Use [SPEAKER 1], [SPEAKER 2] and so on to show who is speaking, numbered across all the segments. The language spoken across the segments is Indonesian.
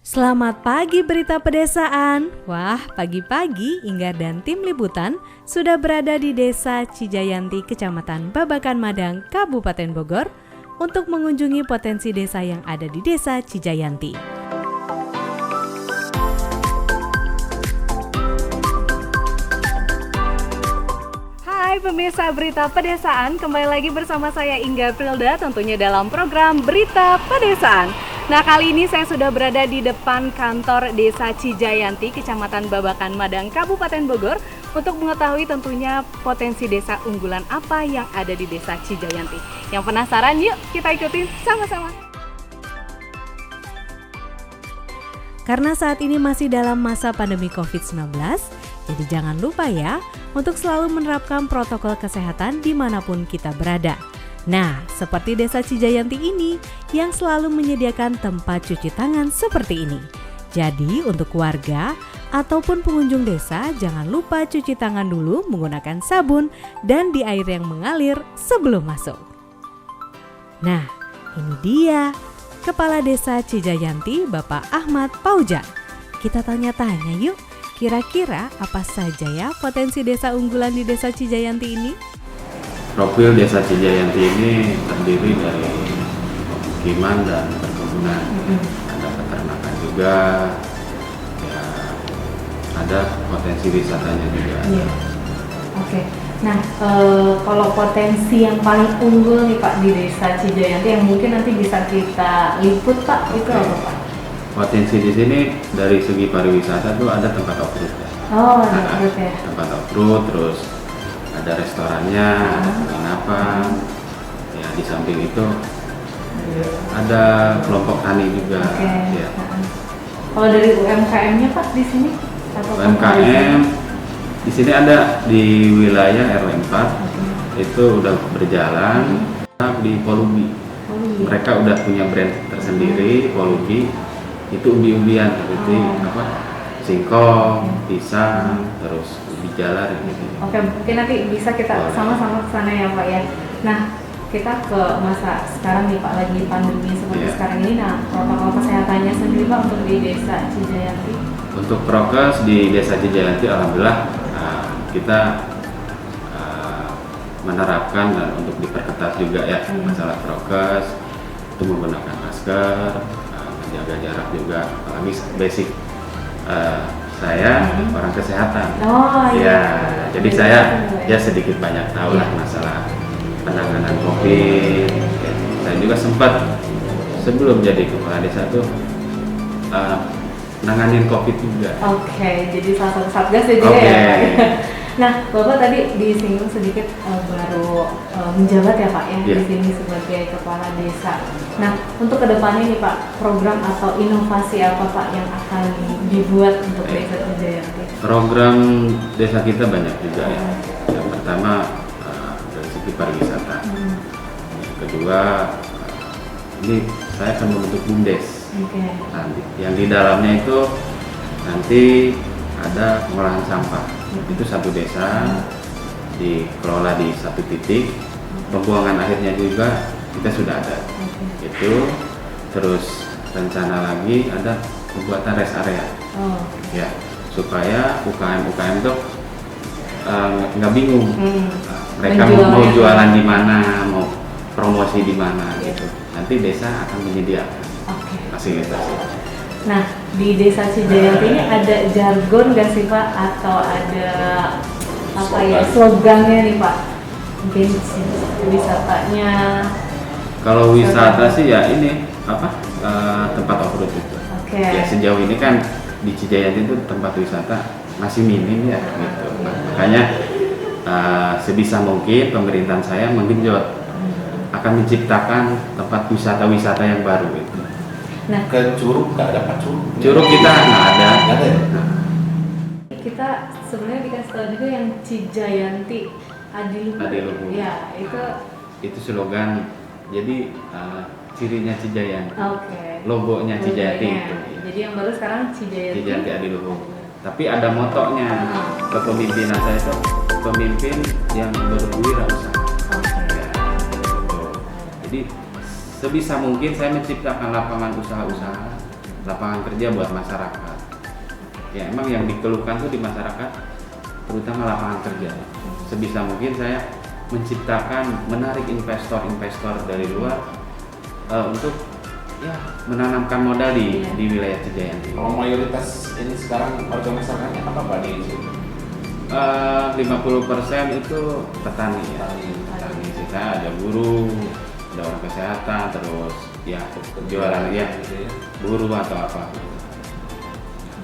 [SPEAKER 1] Selamat pagi berita pedesaan. Wah, pagi-pagi Inggar dan tim liputan sudah berada di Desa Cijayanti, Kecamatan Babakan Madang, Kabupaten Bogor untuk mengunjungi potensi desa yang ada di Desa Cijayanti. Hai pemirsa berita pedesaan, kembali lagi bersama saya Inggar Prilda tentunya dalam program Berita Pedesaan. Nah, kali ini saya sudah berada di depan kantor Desa Cijayanti, Kecamatan Babakan Madang, Kabupaten Bogor untuk mengetahui tentunya potensi desa unggulan apa yang ada di Desa Cijayanti. Yang penasaran? Yuk kita ikutin sama-sama. Karena saat ini masih dalam masa pandemi COVID-19, jadi jangan lupa ya untuk selalu menerapkan protokol kesehatan dimanapun kita berada. Nah, seperti Desa Cijayanti ini yang selalu menyediakan tempat cuci tangan seperti ini. Jadi untuk warga ataupun pengunjung desa jangan lupa cuci tangan dulu menggunakan sabun dan di air yang mengalir sebelum masuk. Nah, ini dia Kepala Desa Cijayanti Bapak Ahmad Paujan. Kita tanya-tanya yuk, kira-kira apa saja ya potensi desa unggulan di Desa Cijayanti ini?
[SPEAKER 2] Profil Desa Cijayanti ini terdiri dari pemukiman dan perkebunan. Ada peternakan juga, ya, ada potensi wisatanya juga.
[SPEAKER 1] Iya. Oke. Nah, kalau potensi yang paling unggul nih Pak di Desa Cijayanti yang mungkin nanti bisa kita liput Pak, itu apa Pak?
[SPEAKER 2] Potensi di sini dari segi pariwisata tuh ada tempat off-road.
[SPEAKER 1] Oh, ada off-road ya.
[SPEAKER 2] Tempat off-road, terus ada restorannya, ada penginapan. Ya, di samping itu ada kelompok tani juga. Ya.
[SPEAKER 1] Kalau dari UMKM-nya Pak di sini?
[SPEAKER 2] UMKM di sini ada di wilayah RW 4 itu udah berjalan di Polubi. Mereka udah punya brand tersendiri, Polubi. Itu umbi-umbian seperti singkong, pisang, terus ubi jalar gitu.
[SPEAKER 1] Oke, mungkin nanti bisa kita sama-sama ke sana ya Pak ya. Nah, kita ke masa sekarang nih Pak, lagi pandemi seperti sekarang ini. Nah, protokol kesehatannya sendiri Pak untuk di Desa Cijayanti?
[SPEAKER 2] Untuk prokes di Desa Cijayanti alhamdulillah kita menerapkan dan untuk diperketat juga ya masalah prokes, itu menggunakan masker, menjaga jarak juga, apalagi basic saya orang kesehatan. Jadi saya ya sedikit banyak tahu lah masalah penanganan COVID. Ya, saya juga sempat sebelum jadi kepala desa tuh nanganin COVID juga.
[SPEAKER 1] Oke, jadi salah satu satgas ya juga ya Pak. Nah, Bapak tadi disinggung sedikit baru menjabat ya Pak ya di sini sebagai kepala desa. Nah, untuk kedepannya nih Pak, program atau inovasi apa Pak yang akan dibuat untuk Desa Cijayanti?
[SPEAKER 2] Program desa kita banyak juga ya. Yang pertama dari segi pariwisata. Yang kedua, ini saya akan membentuk BUMDes. Nanti yang di dalamnya itu nanti ada pengolahan sampah. Itu satu desa dikelola di satu titik. Pembuangan akhirnya juga kita sudah ada. Itu terus rencana lagi ada pembuatan rest area. Ya, supaya UKM tuh nggak bingung. Mereka mau jualan di mana, mau promosi di mana gitu. Nanti desa akan menyediakan fasilitas itu.
[SPEAKER 1] Nah, di Desa Cijayanti ini ada jargon nggak sih Pak? Atau ada slogannya nih Pak? Mungkin wisatanya.
[SPEAKER 2] Kalau wisata sih ya ini tempat off-road itu. Ya sejauh ini kan di Cijayanti itu tempat wisata masih minim ya gitu. Makanya sebisa mungkin pemerintahan saya menggenjot akan menciptakan tempat wisata yang baru gitu.
[SPEAKER 1] Nah,
[SPEAKER 3] ke Curug nggak ada Pak Curug?
[SPEAKER 2] Curug kita nggak ada.
[SPEAKER 1] Kita sebenarnya dikasih tahu juga yang Cijayanti Adiluhung. Ya,
[SPEAKER 2] itu slogan. Jadi cirinya Cijayanti. Logonya Cijayanti itu.
[SPEAKER 1] Jadi yang baru sekarang Cijayanti
[SPEAKER 2] Adiluhung. Tapi ada motonya. Kepemimpinan saya itu pemimpin yang berwirausaha. Jadi sebisa mungkin saya menciptakan lapangan usaha-usaha lapangan kerja buat masyarakat. Ya emang yang dikeluhkan tuh di masyarakat terutama lapangan kerja. Sebisa mungkin saya menciptakan, menarik investor dari luar untuk ya menanamkan modal di wilayah Cijayanti.
[SPEAKER 3] Kalau mayoritas ini sekarang warga masyarakatnya apa Pak di sini?
[SPEAKER 2] 50% itu petani ya. Petani. Sisa ada buruh, ada orang kesehatan, terus ya jualan ya buruh atau apa.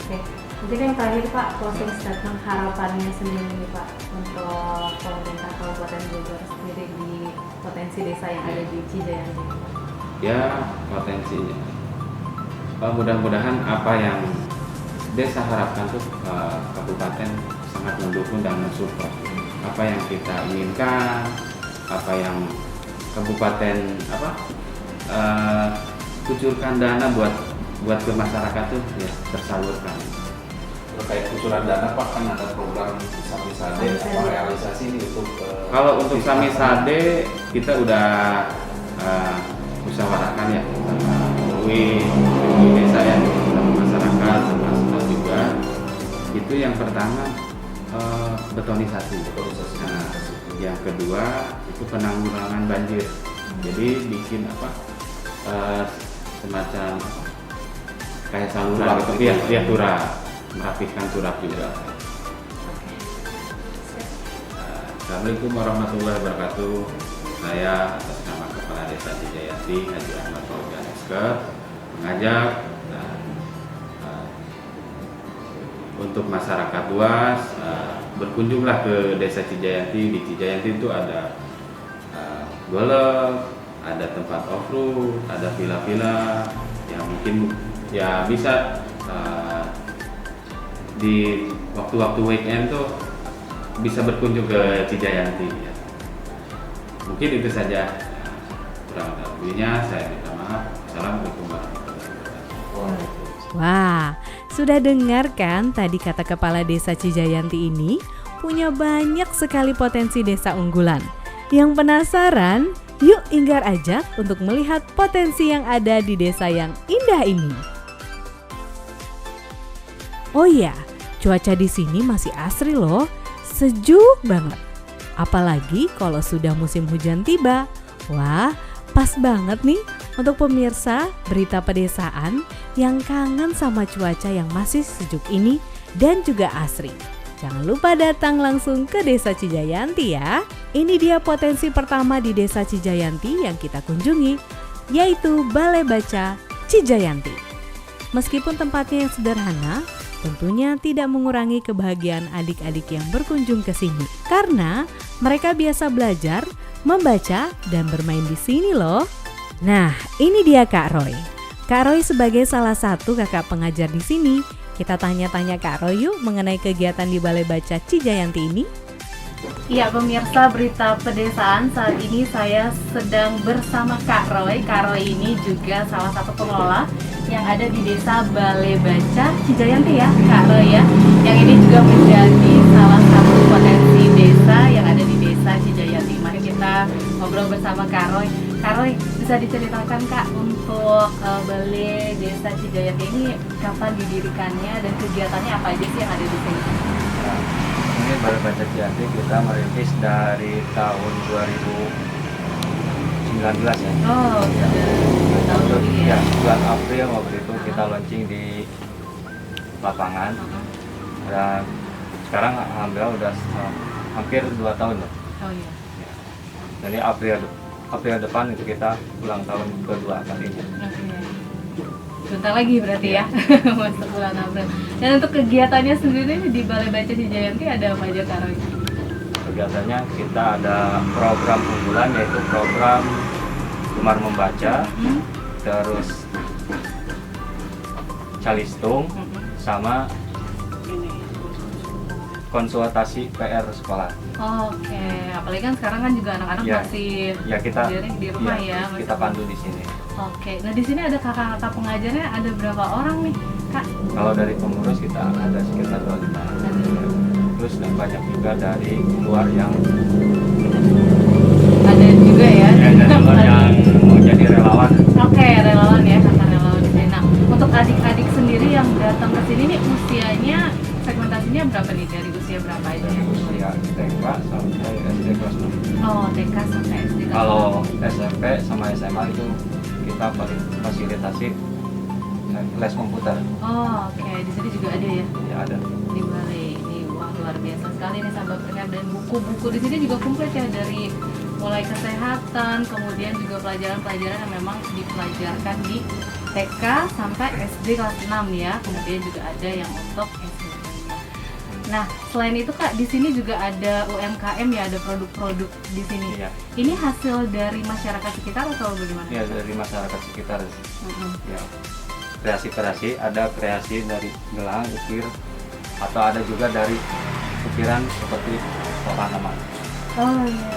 [SPEAKER 1] Oke. Jadi yang terakhir Pak, closing statement harapannya sendiri nih Pak untuk pemerintah Kabupaten Bogor sendiri di potensi desa yang ada di Cijayanti.
[SPEAKER 2] Ya potensinya. Mudah-mudahan apa yang desa harapkan tuh kabupaten sangat mendukung dan mensupport apa yang kita inginkan, apa yang kabupaten kucurkan dana buat ke masyarakat tuh ya tersalurkan.
[SPEAKER 3] Terkait kucuran dana Pak, kan ada program Samisade, apa realisasi ini untuk
[SPEAKER 2] kalau untuk Samisade kita udah musyawarahkan ya sama UI desa ya, sama masyarakat, sama juga. Itu yang pertama betonisasi. Nah, yang kedua itu penanggulangan banjir. Jadi bikin semacam kayak saluran gitu ya, turap, merapikan turap juga. Assalamualaikum warahmatullahi wabarakatuh. Saya atas nama Kepala Desa Cijayanti Haji Ahmad Fauzan Esker mengajak untuk masyarakat luas berkunjunglah ke Desa Cijayanti. Di Cijayanti itu ada golf, ada tempat off-road, ada villa-villa yang mungkin ya bisa di waktu-waktu weekend tuh bisa berkunjung ke Cijayanti ya. Mungkin itu saja, kurang lebihnya saya minta maaf. Assalamualaikum warahmatullahi wabarakatuh.
[SPEAKER 1] Wah, sudah dengar kan tadi kata Kepala Desa Cijayanti ini punya banyak sekali potensi desa unggulan. Yang penasaran? Yuk inggar aja untuk melihat potensi yang ada di desa yang indah ini. Oh iya, cuaca di sini masih asri loh, sejuk banget. Apalagi kalau sudah musim hujan tiba. Wah, pas banget nih untuk pemirsa berita pedesaan yang kangen sama cuaca yang masih sejuk ini dan juga asri. Jangan lupa datang langsung ke Desa Cijayanti ya. Ini dia potensi pertama di Desa Cijayanti yang kita kunjungi, yaitu Balai Baca Cijayanti. Meskipun tempatnya yang sederhana, tentunya tidak mengurangi kebahagiaan adik-adik yang berkunjung ke sini. Karena mereka biasa belajar, membaca, dan bermain di sini loh. Nah, ini dia Kak Roy. Kak Roy sebagai salah satu kakak pengajar di sini, kita tanya-tanya Kak Roy yuk mengenai kegiatan di Balai Baca Cijayanti ini. Iya pemirsa berita pedesaan, saat ini saya sedang bersama Kak Roy. Kak Roy ini juga salah satu pengelola yang ada di Desa Balai Baca Cijayanti ya Kak Roy ya. Yang ini juga menjadi salah satu potensi desa yang ada di Desa Cijayanti. Mari kita ngobrol bersama Kak Roy. Kak Roy, bisa diceritakan Kak untuk Balai Desa Cijayanti ini kapan didirikannya dan kegiatannya apa aja sih yang ada di sini?
[SPEAKER 4] Ini Balai Baca Cijayanti kita merintis dari tahun 2019 ya.
[SPEAKER 1] Oh,
[SPEAKER 4] ya.
[SPEAKER 1] tahun lebih
[SPEAKER 4] Ya,
[SPEAKER 1] ya.
[SPEAKER 4] bulan April waktu itu kita launching di lapangan. Dan sekarang alhamdulillah udah hampir 2 tahun loh.
[SPEAKER 1] Oh iya.
[SPEAKER 4] Jadi April depan itu kita ulang tahun kedua kalinya.
[SPEAKER 1] Oke. Bentar lagi berarti ya, masuk bulan April. Dan untuk kegiatannya sendiri di Balai Baca Cijayanti ada apa aja Kak Roy?
[SPEAKER 4] Kegiatannya kita ada program unggulan yaitu program Gemar Membaca, terus Calistung, sama konsultasi PR sekolah.
[SPEAKER 1] Oke, apalagi kan sekarang kan juga anak-anak
[SPEAKER 4] Ya,
[SPEAKER 1] masih
[SPEAKER 4] ya kita
[SPEAKER 1] di rumah ya.
[SPEAKER 4] kita pandu di sini.
[SPEAKER 1] Oke, nah di sini ada kakak-kakak pengajarnya ada berapa orang nih Kak?
[SPEAKER 4] Kalau dari pengurus kita ada sekitar 25. Terus dan banyak juga dari luar yang
[SPEAKER 1] Ada juga ya?
[SPEAKER 4] dari luar yang mau jadi relawan.
[SPEAKER 1] Oke, relawan ya, kakak relawan di sini. Nah, untuk
[SPEAKER 5] adik-adik sendiri yang datang ke sini nih usianya segmentasinya berapa nih, dari usia berapa aja?
[SPEAKER 4] Usia TK sampai SD kelas 6.
[SPEAKER 5] Oh, TK sampai SD kelas
[SPEAKER 4] Kalau SMP sama SMA itu kita fasilitasi les komputer.
[SPEAKER 5] Oh, oke. Di sini juga ada ya?
[SPEAKER 4] Ya ada.
[SPEAKER 5] Di balai ini, wah luar biasa sekali nih sahabat berkah, dan buku-buku di sini juga komplit ya, dari mulai kesehatan, kemudian juga pelajaran-pelajaran yang memang dipelajarkan di TK sampai SD kelas 6 ya. Kemudian juga ada yang untuk SMP. Nah, selain itu Kak, di sini juga ada UMKM ya, ada produk-produk di sini.
[SPEAKER 4] Iya.
[SPEAKER 5] Ini hasil dari masyarakat sekitar atau bagaimana?
[SPEAKER 4] Ya dari masyarakat sekitar. Ya. Kreasi-kreasi, ada kreasi dari gelang, ukir, atau ada juga dari ukiran seperti tanaman.
[SPEAKER 5] Oh iya.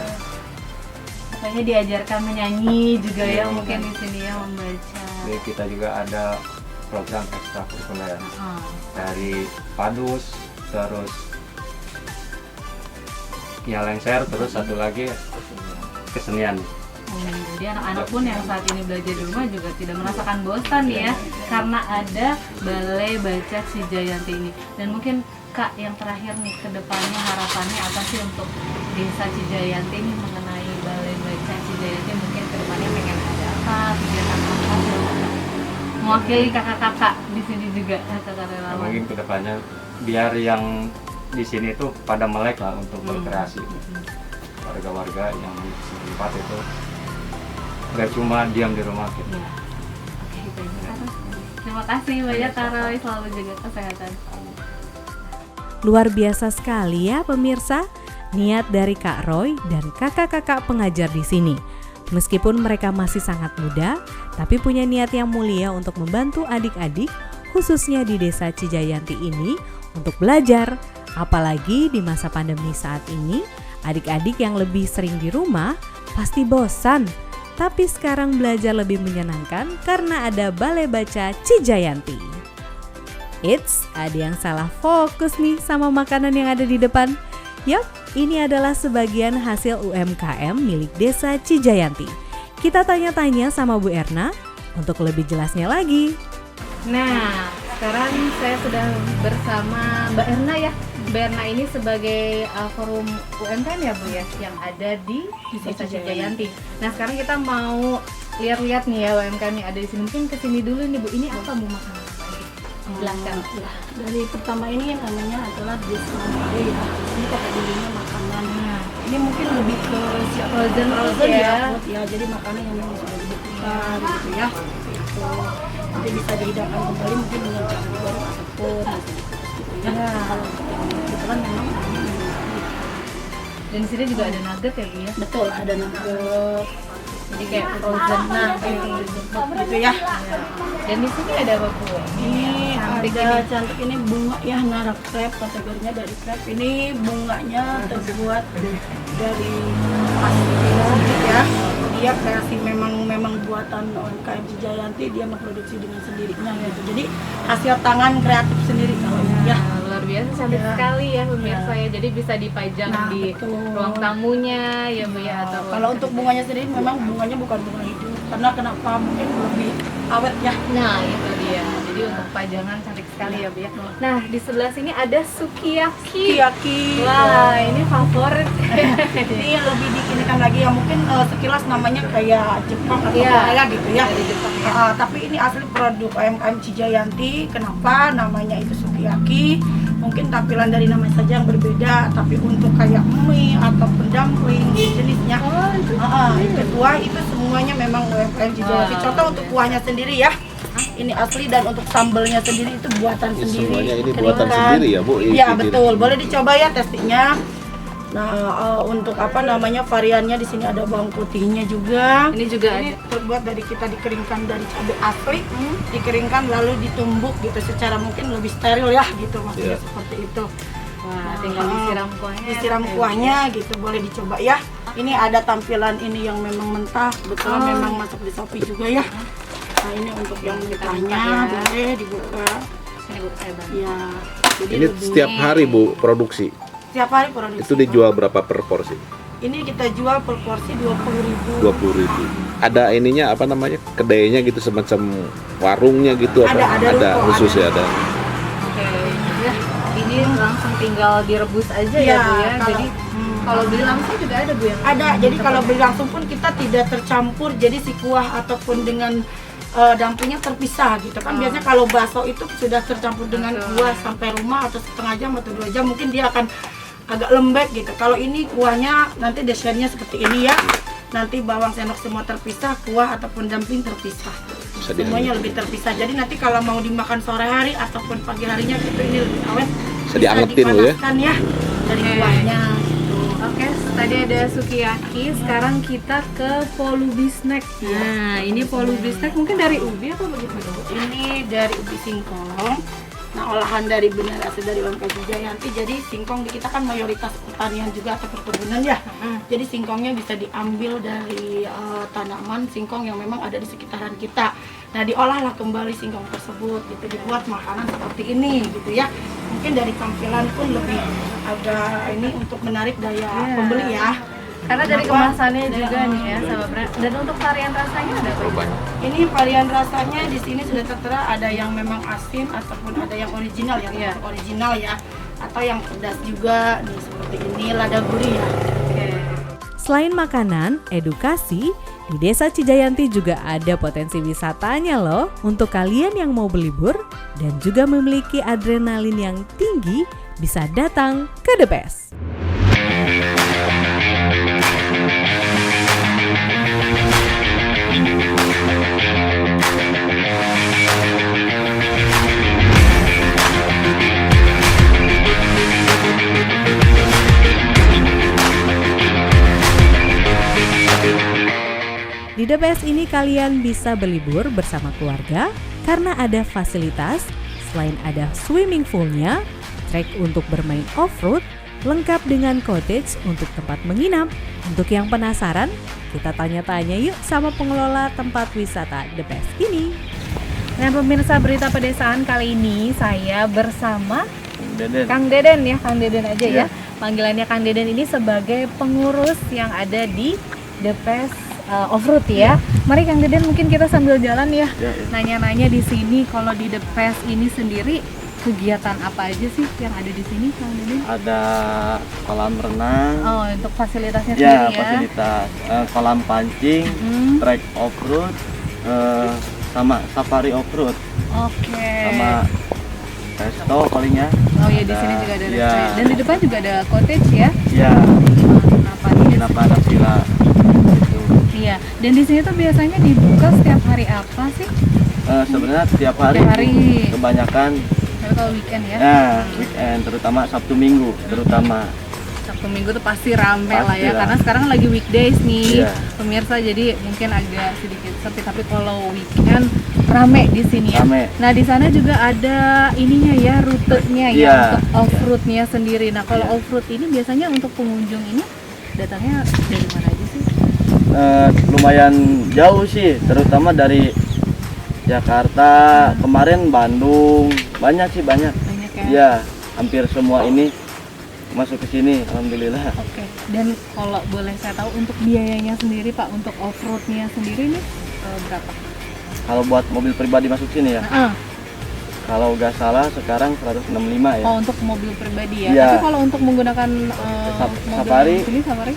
[SPEAKER 5] Makanya diajarkan menyanyi juga ya,
[SPEAKER 4] Iya,
[SPEAKER 5] mungkin
[SPEAKER 4] iya.
[SPEAKER 5] di sini ya, membaca.
[SPEAKER 4] Jadi kita juga ada program ekstrakurikuler
[SPEAKER 5] Ah.
[SPEAKER 4] dari padus, terus ya lengser, terus satu lagi kesenian.
[SPEAKER 5] Jadi anak-anak pun yang saat ini belajar di rumah juga tidak merasakan bosan ya, karena ada Balai Baca Cijayanti ini. Dan mungkin Kak, yang terakhir nih, kedepannya harapannya apa sih untuk Desa Cijayanti ini mengenai Balai Baca Cijayanti? Mungkin kedepannya pengen ada apa, kegiatan apa sih? Mewakili kakak-kakak di sini juga, kakak relawan.
[SPEAKER 4] Mungkin kedepannya biar yang di sini tuh pada melek lah untuk berkreasi. Warga-warga yang di tempat itu nggak cuma diam di rumah gitu.
[SPEAKER 5] Iya. Oke, baik. Terima kasih banyak Kak Roy, selalu jaga kesehatan.
[SPEAKER 1] Luar biasa sekali ya pemirsa, niat dari Kak Roy dan kakak-kakak pengajar di sini. Meskipun mereka masih sangat muda, tapi punya niat yang mulia untuk membantu adik-adik, khususnya di Desa Cijayanti ini, untuk belajar. Apalagi di masa pandemi saat ini, adik-adik yang lebih sering di rumah pasti bosan. Tapi sekarang belajar lebih menyenangkan karena ada Balai Baca Cijayanti. Eits, ada yang salah fokus nih sama makanan yang ada di depan. Yup, ini adalah sebagian hasil UMKM milik Desa Cijayanti. Kita tanya-tanya sama Bu Erna untuk lebih jelasnya lagi.
[SPEAKER 5] Nah, sekarang saya sudah bersama Mbak Erna ya. Mbak Erna ini sebagai forum UMKM ya Bu ya, yang ada di Desa Cijayanti. Nah, sekarang kita mau lihat-lihat nih ya UMKM yang ada di sini. Mungkin kesini dulu nih Bu, ini apa Bu makanan? Silakan.
[SPEAKER 6] Ya, dari pertama ini yang namanya adalah desmari ya. Ini kategorinya makanan. Ini mungkin lebih ke
[SPEAKER 5] Frozen
[SPEAKER 6] ya. Ya, jadi makanan yang memang sudah dibekukan gitu ya. Gitu. Jadi bisa dihidangkan kembali mungkin dengan cara baru ataupun gitu ya. Kalau untuk yang kebetulan memang
[SPEAKER 5] Dan di sini juga ada nugget ya Bu ya.
[SPEAKER 6] betul ada nugget.
[SPEAKER 5] Jadi kayak frozen
[SPEAKER 6] Gitu ya.
[SPEAKER 5] Dan di sini ada apa Bu?
[SPEAKER 6] Ini
[SPEAKER 5] Cantik
[SPEAKER 6] ada
[SPEAKER 5] ini.
[SPEAKER 6] cantik, ini bunga ya, nara crepe, kategorinya dari crepe. Ini bunganya terbuat dari asli ya. Dia kreasi memang buatan UMKM Cijayanti, dia memproduksi dengan sendirinya gitu. Jadi hasil tangan kreatif sendiri kalau ya.
[SPEAKER 5] Nah, luar biasa, cantik sekali ya pemirsa ya. Jadi bisa dipajang
[SPEAKER 6] Nah,
[SPEAKER 5] di
[SPEAKER 6] betul.
[SPEAKER 5] ruang tamunya ya Bu ya. Atau
[SPEAKER 6] Kalau untuk bunganya sendiri memang bunganya bukan bunga hidup. Karena kenapa mungkin lebih awet ya.
[SPEAKER 5] Nah, itu dia. Jadi untuk pajangan cantik sekali ya Bu ya. Nah, di sebelah sini ada sukiyaki.
[SPEAKER 6] Kiyaki.
[SPEAKER 5] Wah, ini favorit.
[SPEAKER 6] Ini yang lebih diinikan lagi ya, mungkin sekilas namanya kayak Jepang atau
[SPEAKER 5] Iya,
[SPEAKER 6] Korea gitu ya.
[SPEAKER 5] dari Jepang ya.
[SPEAKER 6] Tapi ini asli produk UMKM Cijayanti. Kenapa namanya itu sukiyaki? Mungkin tampilan dari namanya saja yang berbeda, tapi untuk kayak mie atau dumpling jenisnya.
[SPEAKER 5] Oh, itu.
[SPEAKER 6] Itu kuah itu semuanya memang UMKM Cijayanti.
[SPEAKER 5] Wow.
[SPEAKER 6] Contoh untuk kuahnya sendiri ya. Ini asli, dan untuk sambelnya sendiri itu buatan
[SPEAKER 7] Ya,
[SPEAKER 6] sendiri.
[SPEAKER 7] semuanya ini buatan
[SPEAKER 6] Keringkan.
[SPEAKER 7] sendiri ya, Bu?
[SPEAKER 6] Iya
[SPEAKER 7] Ini
[SPEAKER 6] betul, boleh dicoba ya testingnya. Nah, untuk apa namanya variannya di sini ada bawang putihnya juga.
[SPEAKER 5] Ini juga
[SPEAKER 6] Ini
[SPEAKER 5] ada.
[SPEAKER 6] terbuat dari kita dikeringkan dari cabai asli, dikeringkan lalu ditumbuk gitu secara mungkin lebih steril ya gitu, maksudnya
[SPEAKER 7] Iya.
[SPEAKER 6] seperti itu.
[SPEAKER 5] Wah, tinggal disiram kuahnya.
[SPEAKER 6] Disiram kuahnya gitu, boleh dicoba ya. Ini ada tampilan ini yang memang mentah, kebetulan
[SPEAKER 5] Oh.
[SPEAKER 6] memang masuk di Shopee juga ya. Nah, ini untuk yang mentahnya
[SPEAKER 5] buka ya.
[SPEAKER 6] boleh dibuka.
[SPEAKER 5] Sini Bu, saya bantu.
[SPEAKER 6] Ya. Jadi
[SPEAKER 7] Ini
[SPEAKER 6] lebih-
[SPEAKER 7] setiap hari Bu produksi.
[SPEAKER 6] setiap hari produksi.
[SPEAKER 7] Itu dijual berapa per porsi?
[SPEAKER 6] Ini kita jual per porsi 20.000.
[SPEAKER 3] 20.000. Ada ininya apa namanya? Kedainya gitu, semacam warungnya gitu apa?
[SPEAKER 6] Ada ruko,
[SPEAKER 3] khusus
[SPEAKER 6] ada.
[SPEAKER 3] ya ada.
[SPEAKER 5] Oke, ya ini langsung tinggal direbus aja ya,
[SPEAKER 6] Iya,
[SPEAKER 5] Bu ya.
[SPEAKER 6] kalau-
[SPEAKER 5] Jadi kalau beli langsung juga ada Bu yang
[SPEAKER 6] Ada, jadi kalau beli langsung pun kita tidak tercampur, jadi si kuah ataupun dengan dampingnya terpisah gitu kan. Biasanya kalau bakso itu sudah tercampur dengan kuah sampai rumah atau setengah jam atau 2 jam mungkin dia akan agak lembek gitu. Kalau ini kuahnya nanti desainnya seperti ini ya. Nanti bawang sendok semua terpisah, kuah ataupun damping terpisah.
[SPEAKER 3] Bisa
[SPEAKER 6] Semuanya lebih terpisah. Jadi nanti kalau mau dimakan sore hari ataupun pagi harinya gitu ini lebih awet.
[SPEAKER 3] Bisa diangetin Bu ya.
[SPEAKER 6] dipanaskan ya dari kuahnya.
[SPEAKER 5] Oke, tadi ada sukiyaki, sekarang kita ke polubi snack. Nah, ini polubi snack mungkin dari ubi atau begitu?
[SPEAKER 6] Ini dari ubi singkong. Nah, olahan dari benar asli dari UMKM Jayanti. Jadi singkong di kita kan mayoritas pertanian juga atau perkebunan ya. Jadi singkongnya bisa diambil dari tanaman singkong yang memang ada di sekitaran kita. Nah, diolahlah kembali singkong tersebut gitu, dibuat makanan seperti ini gitu ya. Mungkin dari tampilan pun lebih agak ini untuk menarik daya pembeli ya.
[SPEAKER 5] Karena dari
[SPEAKER 6] Kenapa?
[SPEAKER 5] kemasannya juga nih ya, sahabat brand. Dan untuk varian rasanya ada apa?
[SPEAKER 6] Ini varian rasanya di sini sudah tertera, ada yang memang asin ataupun ada yang original yang original ya, atau yang pedas juga nih seperti ini lada gurih ya.
[SPEAKER 1] Selain makanan, edukasi, di Desa Cijayanti juga ada potensi wisatanya loh untuk kalian yang mau berlibur dan juga memiliki adrenalin yang tinggi bisa datang ke The Best. Di The Best ini kalian bisa berlibur bersama keluarga karena ada fasilitas, selain ada swimming poolnya, trek untuk bermain off-road, lengkap dengan cottage untuk tempat menginap. Untuk yang penasaran, kita tanya-tanya yuk sama pengelola tempat wisata The Best ini.
[SPEAKER 5] Nah, pemirsa Berita Pedesaan kali ini saya bersama
[SPEAKER 4] Deden.
[SPEAKER 5] Kang Deden ya, Kang Deden aja
[SPEAKER 4] Iya.
[SPEAKER 5] ya. Panggilannya Kang Deden ini sebagai pengurus yang ada di The Best Off-Road ya. Mari Kang Deden, mungkin kita sambil jalan ya.
[SPEAKER 4] Ya, ya.
[SPEAKER 5] Nanya-nanya di sini kalau di The Best ini sendiri kegiatan apa aja sih yang ada di sini Kang Deden?
[SPEAKER 4] Ada kolam renang.
[SPEAKER 5] Oh, untuk fasilitasnya
[SPEAKER 4] Ya,
[SPEAKER 5] sendiri ya.
[SPEAKER 4] fasilitas kolam pancing, trek off-road, sama safari off-road,
[SPEAKER 5] Oke.
[SPEAKER 4] sama resto palingnya.
[SPEAKER 5] Oh ya, di sini juga ada
[SPEAKER 4] Ya.
[SPEAKER 5] restoran. Dan di depan juga ada cottage ya.
[SPEAKER 4] Ya,
[SPEAKER 5] Kenapa nih?
[SPEAKER 4] kenapa ada villa gitu.
[SPEAKER 5] Iya. Dan di sini tuh biasanya dibuka setiap hari apa sih?
[SPEAKER 4] Sebenarnya setiap hari,
[SPEAKER 5] Setiap hari.
[SPEAKER 4] kebanyakan
[SPEAKER 5] Tapi kalau weekend ya.
[SPEAKER 4] weekend, terutama Sabtu Minggu terutama.
[SPEAKER 5] Sabtu Minggu tuh pasti rame lah
[SPEAKER 4] Pasti
[SPEAKER 5] ya,
[SPEAKER 4] lah.
[SPEAKER 5] karena sekarang lagi weekdays nih,
[SPEAKER 4] Iya.
[SPEAKER 5] pemirsa, jadi mungkin agak sedikit sepi, tapi kalau weekend rame di sini ya.
[SPEAKER 4] Rame.
[SPEAKER 5] Nah, di sana juga ada ininya ya, rutenya ya,
[SPEAKER 4] Iya.
[SPEAKER 5] untuk off-roadnya sendiri. Nah, kalau
[SPEAKER 4] Iya.
[SPEAKER 5] off-road ini biasanya untuk pengunjung ini datangnya dari mana aja sih?
[SPEAKER 4] Lumayan jauh sih, terutama dari Jakarta, kemarin Bandung, banyak sih banyak.
[SPEAKER 5] Banyak ya?
[SPEAKER 4] Iya, hampir semua ini masuk ke sini, alhamdulillah.
[SPEAKER 5] Oke. Dan kalau boleh saya tahu untuk biayanya sendiri Pak, untuk off-roadnya sendiri nih berapa?
[SPEAKER 4] Kalau buat mobil pribadi masuk sini ya,
[SPEAKER 5] Nah,
[SPEAKER 4] kalau nggak salah sekarang 165 ya.
[SPEAKER 5] oh, untuk mobil pribadi ya.
[SPEAKER 4] Iya.
[SPEAKER 5] Tapi kalau untuk menggunakan mobil
[SPEAKER 4] Safari?
[SPEAKER 5] yang sini Safari?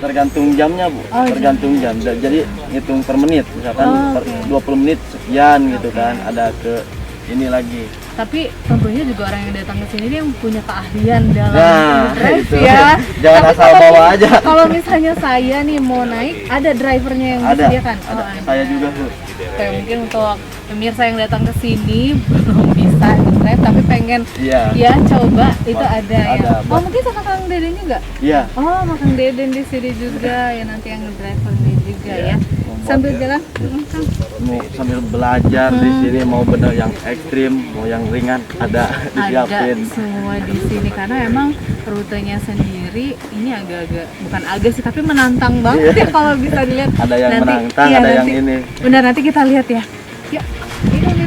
[SPEAKER 4] Tergantung jamnya Bu,
[SPEAKER 5] Oh,
[SPEAKER 4] tergantung jam. Jadi ngitung per menit, misalkan
[SPEAKER 5] Oh,
[SPEAKER 4] per
[SPEAKER 5] oke.
[SPEAKER 4] 20 menit sekian gitu kan, ada ke ini lagi.
[SPEAKER 5] Tapi tentunya juga orang yang datang ke sini dia yang punya keahlian dalam
[SPEAKER 4] Nah,
[SPEAKER 5] drive
[SPEAKER 4] itu.
[SPEAKER 5] ya.
[SPEAKER 4] Jangan
[SPEAKER 5] Tapi
[SPEAKER 4] asal
[SPEAKER 5] kalau
[SPEAKER 4] bawa aja.
[SPEAKER 5] Kalau misalnya saya nih mau naik, ada drivernya yang
[SPEAKER 4] Ada,
[SPEAKER 5] disediakan.
[SPEAKER 4] ada.
[SPEAKER 5] Oh,
[SPEAKER 4] Saya juga Bu.
[SPEAKER 5] Oke, mungkin untuk pemirsa yang datang ke sini belum bisa drive tapi pengen
[SPEAKER 4] Iya.
[SPEAKER 5] ya coba, itu ada ya.
[SPEAKER 4] Ada,
[SPEAKER 5] Oh, mungkin sama Kang Deden juga?
[SPEAKER 4] Iya.
[SPEAKER 5] Oh, sama Kang Deden di sini juga ya, nanti yang driver ini juga
[SPEAKER 4] Iya.
[SPEAKER 5] ya. Sambil jalan, Kang.
[SPEAKER 4] Mau sambil belajar di sini, mau bener yang ekstrim, mau yang ringan, ada
[SPEAKER 5] Ada
[SPEAKER 4] disiapin.
[SPEAKER 5] semua di sini karena emang rutenya sendiri ini agak-agak, bukan agak sih, tapi menantang banget ya kalau bisa dilihat.
[SPEAKER 4] Ada yang
[SPEAKER 5] Nanti-
[SPEAKER 4] menantang,
[SPEAKER 5] iya,
[SPEAKER 4] ada yang
[SPEAKER 5] nanti-
[SPEAKER 4] ini.
[SPEAKER 5] Benar, nanti kita lihat ya. Yuk, ini.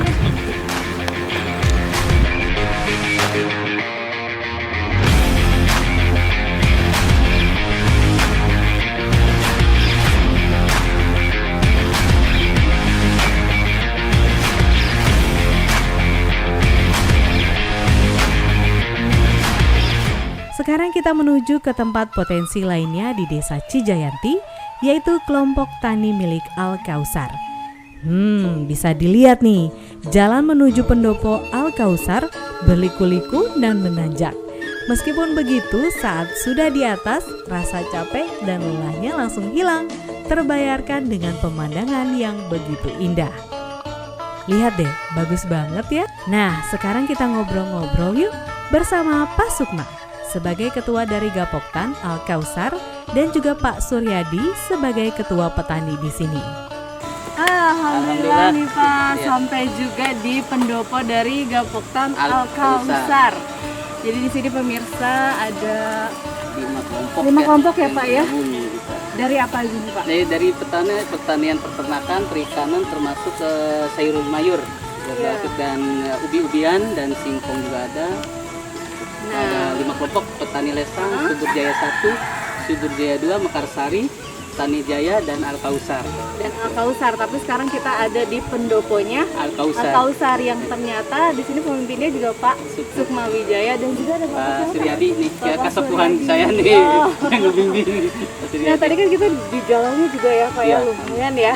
[SPEAKER 1] sekarang kita menuju ke tempat potensi lainnya di Desa Cijayanti, yaitu kelompok tani milik Al-Kausar. Bisa dilihat nih, jalan menuju pendopo Al-Kausar berliku-liku dan menanjak. Meskipun begitu, saat sudah di atas, rasa capek dan lelahnya langsung hilang, terbayarkan dengan pemandangan yang begitu indah. Lihat deh, bagus banget ya. Nah, sekarang kita ngobrol-ngobrol yuk bersama Pak Sukma sebagai ketua dari Gapoktan Al-Kausar dan juga Pak Suryadi sebagai ketua petani di sini.
[SPEAKER 5] Alhamdulillah nih Pak,
[SPEAKER 7] Iya.
[SPEAKER 5] sampai juga di pendopo dari Gapoktan Al-Kausar. Jadi di sini pemirsa ada
[SPEAKER 7] 5
[SPEAKER 5] kelompok ya Pak ya?
[SPEAKER 7] gabung kita.
[SPEAKER 5] Dari apa aja nih Pak?
[SPEAKER 7] Dari pertanian peternakan, perikanan termasuk sayur mayur,
[SPEAKER 5] Iya.
[SPEAKER 7] dan ubi-ubian dan singkong juga ada. Ada 5 kelompok: petani lesang, Subur Jaya 1, Subur Jaya 2, Mekarsari, Tani Jaya dan Al-Kausar.
[SPEAKER 5] Dan Al-Kausar, tapi sekarang kita ada di pendoponya Al-Kausar yang ternyata di sini pemimpinnya juga Pak Sukma Wijaya dan juga ada Bapak
[SPEAKER 7] Pak
[SPEAKER 5] siapa, Pak?
[SPEAKER 7] Suryadi nih, ya
[SPEAKER 5] Bapak
[SPEAKER 7] kasepuhan
[SPEAKER 5] Suryadi.
[SPEAKER 7] saya nih
[SPEAKER 5] Oh.
[SPEAKER 7] yang ngebimbing. Pak Suryadi.
[SPEAKER 5] Nah tadi kan kita di jalannya juga ya Pak ya,
[SPEAKER 7] Iya.
[SPEAKER 5] lumayan ya.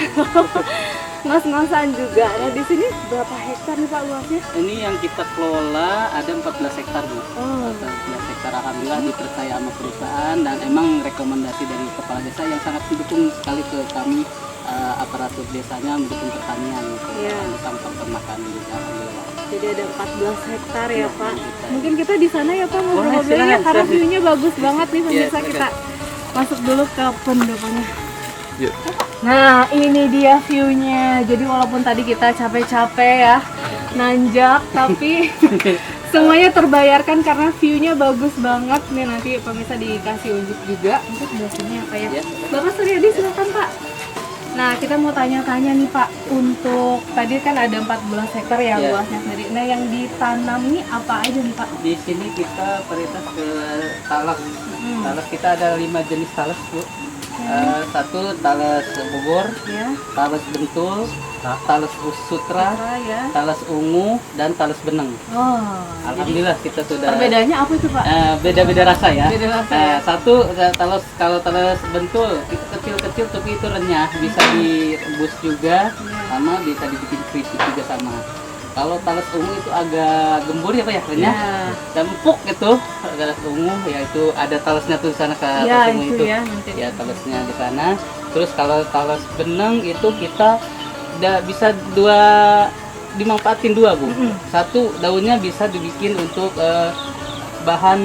[SPEAKER 5] Ngos-ngosan juga. Nah di sini berapa hektar nih Pak luasnya?
[SPEAKER 7] Ini yang kita kelola ada 14 hektar Bu.
[SPEAKER 5] Oh.
[SPEAKER 7] 14 hektar alhamdulillah dipercaya sama perusahaan dan emang rekomendasi dari kepala desa yang sangat mendukung sekali ke kami, aparatur desanya mendukung pertanian gitu.
[SPEAKER 5] Iya.
[SPEAKER 7] Sama peternakan juga alhamdulillah.
[SPEAKER 5] Jadi ada 14 hektar ya
[SPEAKER 7] Iya,
[SPEAKER 5] Pak.
[SPEAKER 7] kita.
[SPEAKER 5] Mungkin kita di sana ya Pak ngobrol-ngobrol ya
[SPEAKER 7] silakan,
[SPEAKER 5] karena
[SPEAKER 7] silakan.
[SPEAKER 5] view-nya bagus banget nih pemirsa.
[SPEAKER 7] Iya, silakan.
[SPEAKER 5] Kita masuk dulu ke pendoponya.
[SPEAKER 3] Yuk.
[SPEAKER 5] Nah ini dia view-nya. Jadi walaupun tadi kita capek-capek ya nanjak, tapi semuanya terbayarkan karena view-nya bagus banget. Nih nanti pemirsa dikasih unjuk juga untuk biasanya apa ya.
[SPEAKER 7] Iya.
[SPEAKER 5] Bapak Suryadi silakan Pak. Nah kita mau tanya-tanya nih Pak, untuk tadi kan ada 14 hektar ya
[SPEAKER 7] Iya.
[SPEAKER 5] luasnya sendiri. Nah yang ditanam ini apa aja nih Pak?
[SPEAKER 7] Di sini kita prioritas ke talas. Talas kita ada 5 jenis talas Bu. Satu talas Bogor,
[SPEAKER 5] Ya,
[SPEAKER 7] talas Bentul, talas Sutra,
[SPEAKER 5] ya.
[SPEAKER 7] talas Ungu, dan talas Beneng.
[SPEAKER 5] Oh,
[SPEAKER 7] Alhamdulillah kita sudah
[SPEAKER 5] perbedaannya apa itu Pak?
[SPEAKER 7] beda-beda rasa ya.
[SPEAKER 5] Beda rasa ya.
[SPEAKER 7] Satu kalau talas Bentul itu kecil-kecil tapi itu renyah, bisa direbus juga, sama bisa dibikin keripik juga sama. Kalau talas ungu itu agak gembur ya Pak ya, renyah, dan empuk gitu. Talas ungu ya itu ada talasnya tuh di sana ke
[SPEAKER 5] Ya
[SPEAKER 7] atas ungu
[SPEAKER 5] itu
[SPEAKER 7] itu.
[SPEAKER 5] ya nanti.
[SPEAKER 7] Ya talasnya di sana. Terus kalau talas beneng itu kita bisa dimanfaatin dua Bu. Satu daunnya bisa dibikin untuk bahan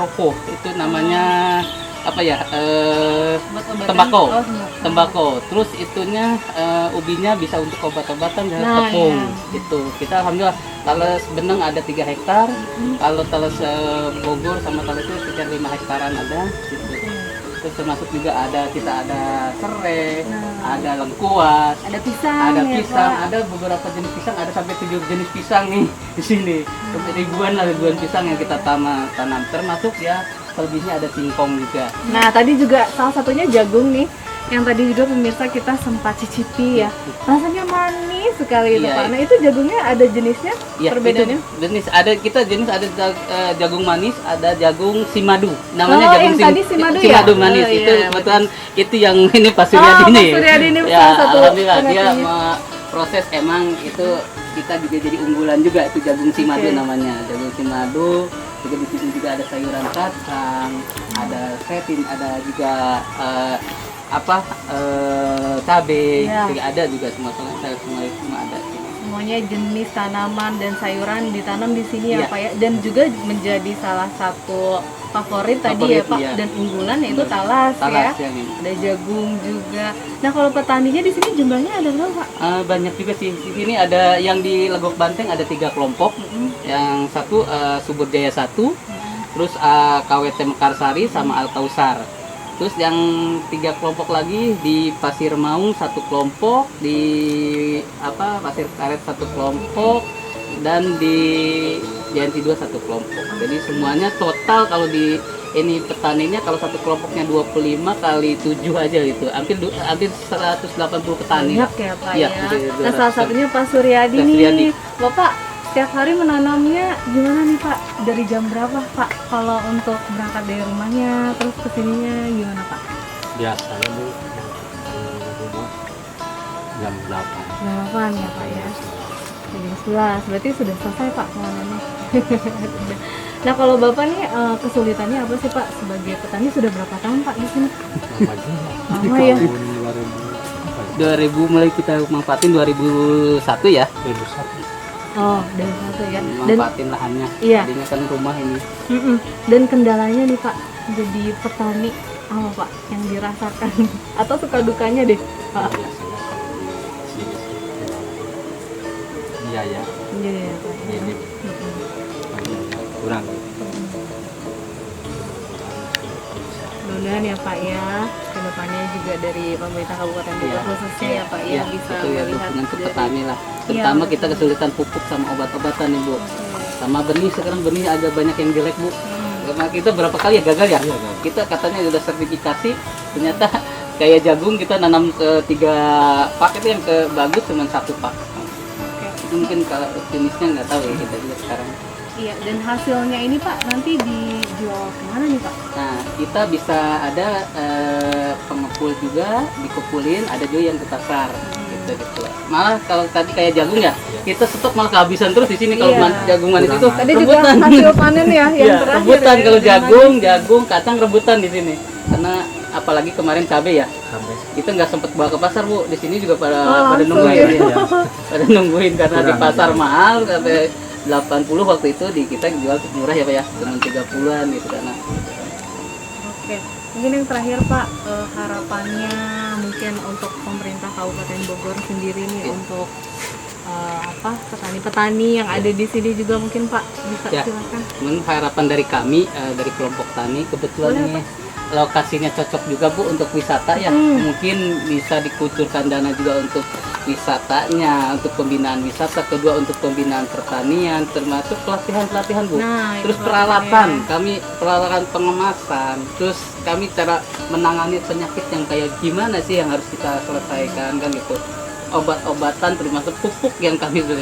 [SPEAKER 7] rokok, itu namanya apa ya,
[SPEAKER 5] Obat-obatan.
[SPEAKER 7] tembakau.
[SPEAKER 5] Oh,
[SPEAKER 7] Tembakau. Terus itunya ubinya bisa untuk obat-obatan dan
[SPEAKER 5] Nah,
[SPEAKER 7] tepung.
[SPEAKER 5] iya.
[SPEAKER 7] Itu kita alhamdulillah talas beneng ada 3 hektar. Kalau talas Bogor sama talas itu sekitar 5 hektaran ada gitu. Terus termasuk juga kita ada serai, ada lengkuas,
[SPEAKER 5] Ada pisang,
[SPEAKER 7] ada
[SPEAKER 5] ya,
[SPEAKER 7] pisang,
[SPEAKER 5] Pak.
[SPEAKER 7] ada beberapa jenis pisang, ada sampai 7 jenis pisang nih di sini. Ribuan pisang yang kita tanam. Termasuk ya selebihnya ada singkong juga.
[SPEAKER 5] Nah tadi juga salah satunya jagung nih, yang tadi juga pemirsa kita sempat cicipi ya, rasanya manis sekali itu
[SPEAKER 7] Iya,
[SPEAKER 5] Pak.
[SPEAKER 7] iya.
[SPEAKER 5] Nah itu jagungnya ada jenisnya,
[SPEAKER 7] Ya,
[SPEAKER 5] perbedaannya?
[SPEAKER 7] itu jenis jenis ada jagung manis, ada jagung simadu. Namanya
[SPEAKER 5] Oh,
[SPEAKER 7] jagung
[SPEAKER 5] yang tadi simadu ya?
[SPEAKER 7] simadu manis.
[SPEAKER 5] Oh,
[SPEAKER 7] Itu
[SPEAKER 5] iya.
[SPEAKER 7] kebetulan itu yang ini Pak Suryadi
[SPEAKER 5] Pak
[SPEAKER 7] nih.
[SPEAKER 5] Suryadi ini
[SPEAKER 7] Ya,
[SPEAKER 5] salah satu
[SPEAKER 7] alhamdulillah dia
[SPEAKER 5] penelitinya.
[SPEAKER 7] proses emang itu kita juga jadi unggulan juga itu jagung simadu
[SPEAKER 5] Oke.
[SPEAKER 7] namanya. Jagung simadu juga di sini juga ada sayuran kacang, ada setin, ada juga cabai,
[SPEAKER 5] Iya.
[SPEAKER 7] juga ada juga semua semua ada.
[SPEAKER 5] Semuanya jenis tanaman dan sayuran ditanam di sini ya
[SPEAKER 7] Iya.
[SPEAKER 5] Pak ya, dan juga menjadi salah satu favorit tadi ya
[SPEAKER 7] Favorit,
[SPEAKER 5] Pak,
[SPEAKER 7] iya.
[SPEAKER 5] dan unggulan yaitu talas ya.
[SPEAKER 7] Talas yang ini.
[SPEAKER 5] Ada jagung juga. Nah kalau petaninya di sini jumlahnya ada berapa Pak?
[SPEAKER 7] Banyak juga sih. Di sini ada yang di Legok Banteng ada 3 kelompok. Yang satu Subur Jaya 1, terus KWT Mekarsari sama Al-Kausar. Terus yang 3 kelompok lagi di Pasir Maung 1 kelompok, di Pasir Karet 1 kelompok, dan di Jayanti 2 1 kelompok. Jadi semuanya total kalau di ini petaninya kalau satu kelompoknya 25 kali 7 aja gitu. Hampir 180 petani.
[SPEAKER 5] Banyak ya Pak
[SPEAKER 7] Iya,
[SPEAKER 5] ya.
[SPEAKER 7] jadi
[SPEAKER 5] Nah salah
[SPEAKER 7] 200.
[SPEAKER 5] satunya Pak Suryadi
[SPEAKER 7] Pak
[SPEAKER 5] nih.
[SPEAKER 7] Suryadi.
[SPEAKER 5] Bapak setiap hari menanamnya gimana nih Pak? Dari jam berapa Pak? Kalau untuk berangkat dari rumahnya terus kesininya gimana Pak?
[SPEAKER 8] Biasanya Bu di rumah jam 8.
[SPEAKER 5] Jam 8 ya Pak ya? Jam 11, berarti sudah selesai Pak penanamnya. Nah kalau Bapak nih kesulitannya apa sih Pak? Sebagai petani sudah berapa tahun Pak di sini?
[SPEAKER 8] Lama juga.
[SPEAKER 5] Lama ya?
[SPEAKER 8] Tahun
[SPEAKER 7] 2000 mulai kita manfaatin 2001 ya.
[SPEAKER 8] 2001.
[SPEAKER 5] Oh, dari satu ya. Dan
[SPEAKER 7] Manfaatin lahannya.
[SPEAKER 5] Iya.
[SPEAKER 7] Tadinya kan rumah ini.
[SPEAKER 5] Dan kendalanya nih Pak, jadi petani apa Pak yang dirasakan atau suka dukanya deh Pak?
[SPEAKER 8] Biasanya kalau di sini biaya
[SPEAKER 5] Iya ya Pak.
[SPEAKER 8] ini kurang.
[SPEAKER 5] Mudah-mudahan ya Pak ya, kedepannya juga dari pemerintah Kabupaten Bogor
[SPEAKER 7] Iya.
[SPEAKER 5] khususnya ya Pak ya bisa
[SPEAKER 7] itu ya
[SPEAKER 5] melihat
[SPEAKER 7] dukungan ke
[SPEAKER 5] dari-
[SPEAKER 7] petani lah. Terutama
[SPEAKER 5] Iya,
[SPEAKER 7] kita
[SPEAKER 5] betul.
[SPEAKER 7] kesulitan pupuk sama obat-obatan nih Bu. Sama benih, sekarang benih agak banyak yang jelek Bu. Karena kita berapa kali ya gagal ya?
[SPEAKER 8] Iya, gagal.
[SPEAKER 7] Kita katanya udah sertifikasi, ternyata kayak jagung kita nanam ke 3 pak itu yang ke bagus cuma 1 pak. Itu mungkin kalau jenisnya nggak tahu ya kita juga sekarang.
[SPEAKER 5] Iya, dan hasilnya ini Pak nanti dijual kemana nih Pak?
[SPEAKER 7] Nah, kita bisa ada pengepul juga, dikumpulin, ada juga yang ke pasar. Gitu. Malah kalau tadi kayak jagung ya, kita stok malah kehabisan terus di sini kalau
[SPEAKER 5] Iya.
[SPEAKER 7] jagung manis itu
[SPEAKER 5] Tadi juga
[SPEAKER 7] rebutan.
[SPEAKER 5] hasil panen ya yang
[SPEAKER 7] Iya,
[SPEAKER 5] terakhir.
[SPEAKER 7] rebutan
[SPEAKER 5] ya,
[SPEAKER 7] kalau
[SPEAKER 5] yang
[SPEAKER 7] jagung,
[SPEAKER 5] manis.
[SPEAKER 7] jagung, kacang rebutan di sini. Karena apalagi kemarin cabai ya,
[SPEAKER 8] Sampai
[SPEAKER 7] kita nggak sempet bawa ke pasar Bu. Di sini juga pada
[SPEAKER 5] langsung
[SPEAKER 7] nungguin,
[SPEAKER 5] ya.
[SPEAKER 7] pada nungguin karena di
[SPEAKER 8] Kurang.
[SPEAKER 7] pasar mahal sampai 80 waktu itu di kita jual murah ya Pak ya, cuma 30-an gitu karena.
[SPEAKER 5] Oke, mungkin yang terakhir Pak, harapannya mungkin untuk pemerintah Kabupaten Bogor sendiri nih untuk petani-petani yang ada di sini juga mungkin Pak bisa
[SPEAKER 7] Ya.
[SPEAKER 5] silakan.
[SPEAKER 7] Cuman harapan dari kami dari kelompok tani kebetulan
[SPEAKER 5] Boleh,
[SPEAKER 7] ini lokasinya cocok juga Bu untuk wisata ya. Mungkin bisa dikucurkan dana juga untuk wisatanya, untuk pembinaan wisata, kedua untuk pembinaan pertanian, termasuk pelatihan-pelatihan Bu.
[SPEAKER 5] Nah, itu
[SPEAKER 7] Terus
[SPEAKER 5] pelatihannya.
[SPEAKER 7] peralatan, kami peralatan pengemasan, terus kami cara menangani penyakit yang kayak gimana sih yang harus kita selesaikan kan gitu. Obat-obatan termasuk pupuk yang kami sudah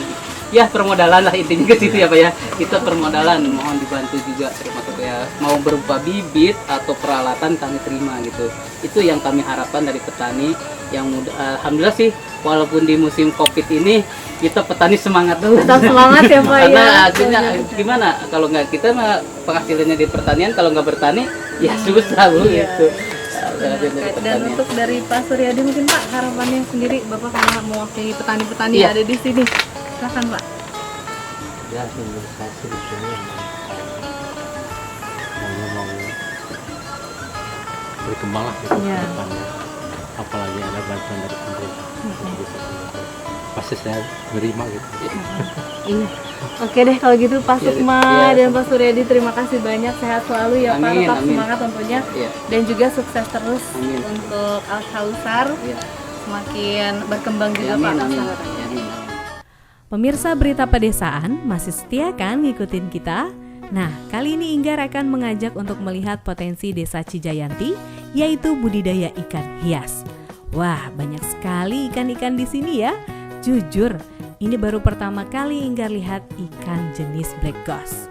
[SPEAKER 7] ya permodalan lah intinya ke situ ya Pak ya. Kita permodalan mohon dibantu juga termasuk ya mau berupa bibit atau peralatan kami terima gitu. Itu yang kami harapkan dari petani yang muda. Alhamdulillah sih walaupun di musim Covid ini kita petani semangat dulu.
[SPEAKER 5] Tetap semangat ya Pak ya.
[SPEAKER 7] Karena hasilnya gimana kalau nggak kita mah penghasilannya di pertanian, kalau nggak bertani ya susah Bu
[SPEAKER 5] Iya.
[SPEAKER 7] gitu.
[SPEAKER 5] Dan untuk dari Pak Suryadi mungkin Pak harapannya sendiri Bapak karena mewakili petani-petani
[SPEAKER 7] Iya.
[SPEAKER 5] yang ada di sini. Silakan Pak.
[SPEAKER 8] ya menurut saya sih di sini mau berkembang lah gitu
[SPEAKER 5] Iya.
[SPEAKER 8] ke depannya. Apalagi ada bantuan dari pemerintah. Gitu. Pasti saya terima gitu.
[SPEAKER 5] Iya. Oke deh kalau gitu Pak
[SPEAKER 7] Iya,
[SPEAKER 5] Sukma
[SPEAKER 7] iya.
[SPEAKER 5] dan Pak Suryadi terima kasih banyak, sehat selalu ya Pak,
[SPEAKER 7] Amin,
[SPEAKER 5] tetap
[SPEAKER 7] amin.
[SPEAKER 5] semangat tentunya
[SPEAKER 7] Iya.
[SPEAKER 5] dan juga sukses terus
[SPEAKER 7] Amin.
[SPEAKER 5] untuk Al Kausar
[SPEAKER 7] Iya.
[SPEAKER 5] semakin berkembang juga
[SPEAKER 7] Amin,
[SPEAKER 5] Pak
[SPEAKER 7] amin.
[SPEAKER 5] usahanya.
[SPEAKER 7] Amin.
[SPEAKER 1] Pemirsa Berita Pedesaan masih setia kan ngikutin kita? Nah, kali ini Inggar akan mengajak untuk melihat potensi Desa Cijayanti, yaitu budidaya ikan hias. Wah, banyak sekali ikan-ikan di sini ya. Jujur, ini baru pertama kali Inggar lihat ikan jenis black ghost.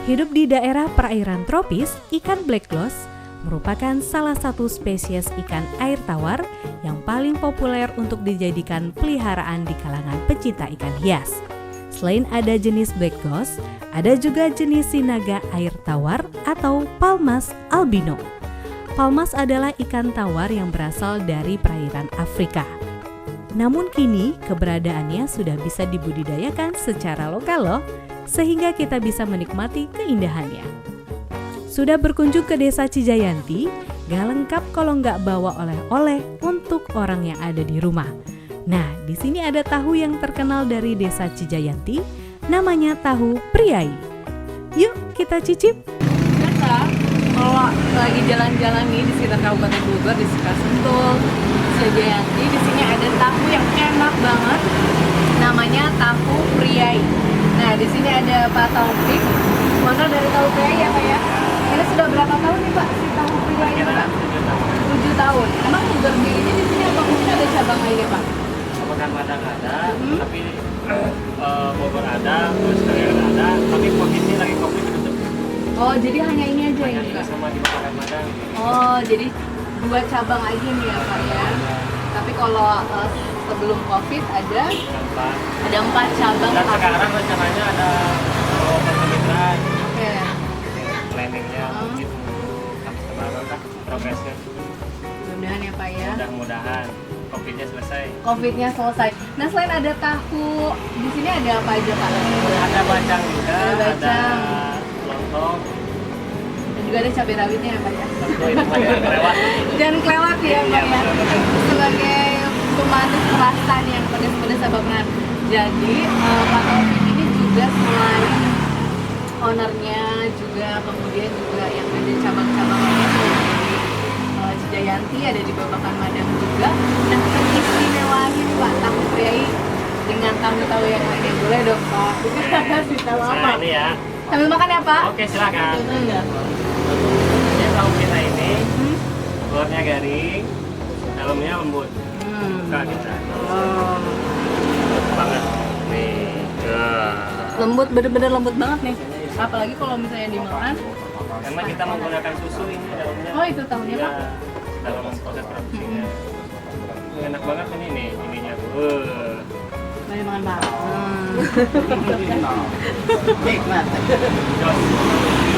[SPEAKER 1] Hidup di daerah perairan tropis, ikan black ghost merupakan salah satu spesies ikan air tawar yang paling populer untuk dijadikan peliharaan di kalangan pecinta ikan hias. Selain ada jenis black ghost, ada juga jenis sinaga air tawar atau Palmas albino. Palmas adalah ikan tawar yang berasal dari perairan Afrika. Namun kini keberadaannya sudah bisa dibudidayakan secara lokal loh, sehingga kita bisa menikmati keindahannya. Sudah berkunjung ke Desa Cijayanti, gak lengkap kalau nggak bawa oleh-oleh untuk orang yang ada di rumah. Nah, di sini ada tahu yang terkenal dari Desa Cijayanti, namanya tahu priai. Yuk kita cicip.
[SPEAKER 5] Biasa kalau lagi jalan-jalan nih di sekitar Kabupaten Bogor, di sekitar Sentul, Cijayanti, di sini ada tahu yang enak banget, namanya tahu priai. Nah, di sini ada Pak Taufik, owner dari tahu priai ya Pak ya. Ini sudah berapa tahun nih Pak si tahu priai ini Pak? 7 tahun. Emang berdirinya di sini atau mungkin ada cabang lainnya Pak?
[SPEAKER 4] Kadang-kadang ada, tapi Bogor ada, terus Tangerang ada, tapi posisi lagi Covid tutup.
[SPEAKER 5] Oh, jadi hanya ini aja
[SPEAKER 4] Hanya
[SPEAKER 5] yang
[SPEAKER 4] ini
[SPEAKER 5] buka?
[SPEAKER 4] sama di Bakaran Madang.
[SPEAKER 5] Oh, jadi 2 cabang aja nih ya Pak ya. Tapi kalau sebelum Covid ada
[SPEAKER 4] Tempat.
[SPEAKER 5] 4 cabang.
[SPEAKER 4] Dan sekarang rencananya ada Mitra,
[SPEAKER 5] Oke.
[SPEAKER 4] planningnya mungkin habis kemarin lah progresnya.
[SPEAKER 5] Mudah-mudahan ya Pak ya.
[SPEAKER 4] Mudah-mudahan Covidnya selesai.
[SPEAKER 5] Covidnya selesai. Nah selain ada tahu, di sini ada apa aja Pak?
[SPEAKER 4] Ada bacang juga,
[SPEAKER 5] Ada bacang.
[SPEAKER 4] lontong,
[SPEAKER 5] Dan juga ada cabai rawitnya ya Pak ya.
[SPEAKER 4] tentu itu mah jangan kelewat.
[SPEAKER 5] Jangan kelewat ya Pak ya. Sebagai pemanis perasan yang pedas-pedas Abang Nan. Jadi Pak Taufik ini juga selain ownernya juga kemudian juga yang ada cabang-cabangnya tuh di Cijayanti, ada di Babakan Madang juga. Nah, teristimewaannya nih Pak tahu priai dengan tahu-tahu yang lainnya, boleh dong Pak? Kasih tahu apa?
[SPEAKER 4] Nah ini ya.
[SPEAKER 5] Sambil makan ya Pak?
[SPEAKER 4] Oke silakan.
[SPEAKER 5] Enggak.
[SPEAKER 4] Ini tahu kita ini luarnya garing, dalamnya lembut. Buka kita.
[SPEAKER 5] Oh.
[SPEAKER 4] Lembut banget. Nih.
[SPEAKER 5] Lembut, bener-bener lembut banget nih. Apalagi kalau misalnya dimakan.
[SPEAKER 4] Karena kita menggunakan susu ini dalamnya.
[SPEAKER 5] Oh itu tahunya
[SPEAKER 4] Iya,
[SPEAKER 5] Pak?
[SPEAKER 4] dalam proses produksinya. Enak banget ini nih, ininya tuh.
[SPEAKER 5] Boleh makan Pak.
[SPEAKER 7] Nikmat.
[SPEAKER 4] Jos.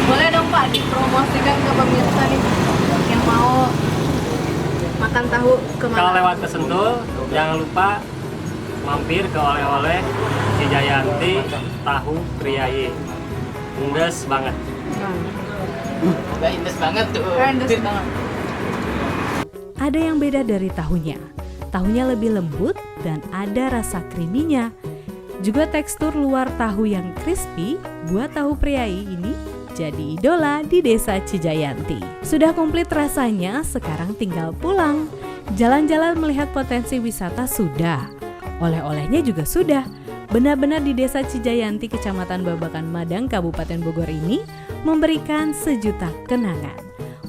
[SPEAKER 5] Boleh dong Pak dipromosikan ke pemirsa nih yang mau makan tahu kemana?
[SPEAKER 4] Kalau lewat ke Sentul, jangan lupa mampir ke oleh-oleh Cijayanti Tahu Priayi. Nges banget.
[SPEAKER 7] Udah indes banget tuh.
[SPEAKER 5] Rendes banget.
[SPEAKER 1] Ada yang beda dari tahunya. Tahunya lebih lembut dan ada rasa kriminya. Juga tekstur luar tahu yang crispy buat tahu Priayi ini jadi idola di desa Cijayanti. Sudah komplit rasanya, sekarang tinggal pulang. Jalan-jalan melihat potensi wisata sudah. Oleh-olehnya juga sudah. Benar-benar di desa Cijayanti, Kecamatan Babakan Madang, Kabupaten Bogor ini memberikan sejuta kenangan.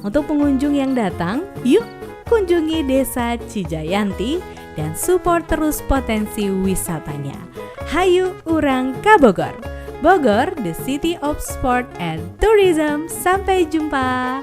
[SPEAKER 1] Untuk pengunjung yang datang, yuk kunjungi desa Cijayanti dan support terus potensi wisatanya. Hayu urang ka Bogor. Bogor, the city of sport and tourism. Sampai jumpa.